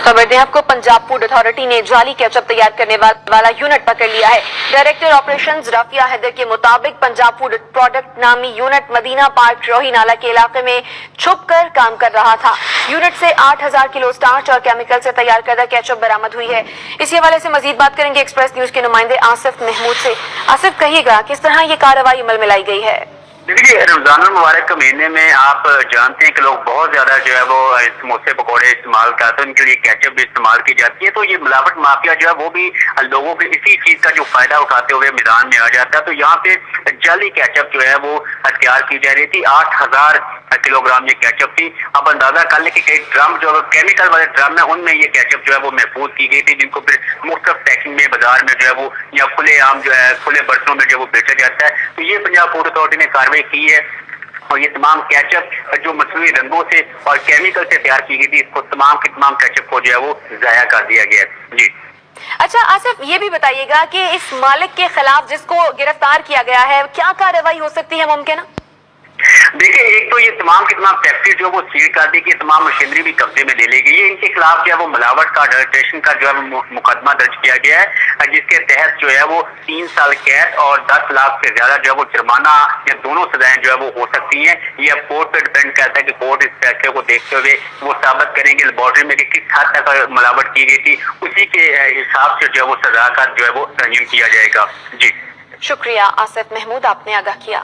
खबर दें आपको, पंजाब फूड अथॉरिटी ने जाली केचप तैयार करने वाला यूनिट पकड़ लिया है। डायरेक्टर ऑपरेशंस राफिया हैदर के मुताबिक पंजाब फूड प्रोडक्ट नामी यूनिट मदीना पार्क रोही नाला के इलाके में छुपकर काम कर रहा था। यूनिट से 8000 किलो स्टार्च और केमिकल से तैयार करदा केचप बरामद हुई है। इसी हवाले से मजीद बात करेंगे एक्सप्रेस न्यूज के नुमाइंदे आसिफ महमूद से। आसिफ, कहिएगा किस तरह ये कार्रवाई अमल में लाई गई है? देखिए, रमजान मुबारक के महीने में आप जानते हैं कि लोग बहुत ज्यादा जो है वो समोसे पकौड़े इस्तेमाल करते हैं, उनके लिए केचप भी इस्तेमाल की जाती है। तो ये मिलावट माफिया जो है वो भी लोगों के इसी चीज का जो फायदा उठाते हुए मैदान में आ जाता है। तो यहाँ पे जाली केचप जो है वो तैयार की जा रही थी। 8000 किलोग्राम ये केचप थी। अब अंदाजा कर ले कि एक ड्रम जो केमिकल वाले ड्रम है उनमें ये केचप जो है वो महफूज की गई थी, जिनको फिर मुख्तलिफ पैकिंग में बाजार में जो है वो या खुले आम जो है खुले बर्तनों में जो वो बेचा जाता है। तो ये पंजाब फूड अथॉरिटी ने कार्रवाई की है और ये तमाम केचप जो मसनूई रंगों से और केमिकल से तैयार की गई थी, इसको तमाम के तमाम केचप को जो है वो ज़ाया कर दिया गया है। जी अच्छा आसिफ, ये भी बताइएगा कि इस मालिक के खिलाफ जिसको गिरफ्तार किया गया है, क्या कार्रवाई हो सकती है मुमकिन? देखिए, एक तो ये तमाम की तमाम फैक्ट्री जो वो सील कर दी कि तमाम मशीनरी भी कब्जे में ले ली गई है। इनके खिलाफ जो है वो मिलावट का अडल्ट्रेशन का जो है मुकदमा दर्ज किया गया है, जिसके तहत जो है वो 3 साल कैद और 10 लाख से ज्यादा जो है वो जुर्माना या दोनों सजाएं जो है वो हो सकती हैं। ये अब कोर्ट पे डिपेंड करता है कि कोर्ट इस फैसले को देखते हुए वो साबित करेंगे लेबोरेटरी में कि किस हद तक मिलावट की गई थी, उसी के हिसाब से जो है वो सजा का जो है वो तयन किया जाएगा। जी शुक्रिया आसिफ महमूद, आपने आगाह किया।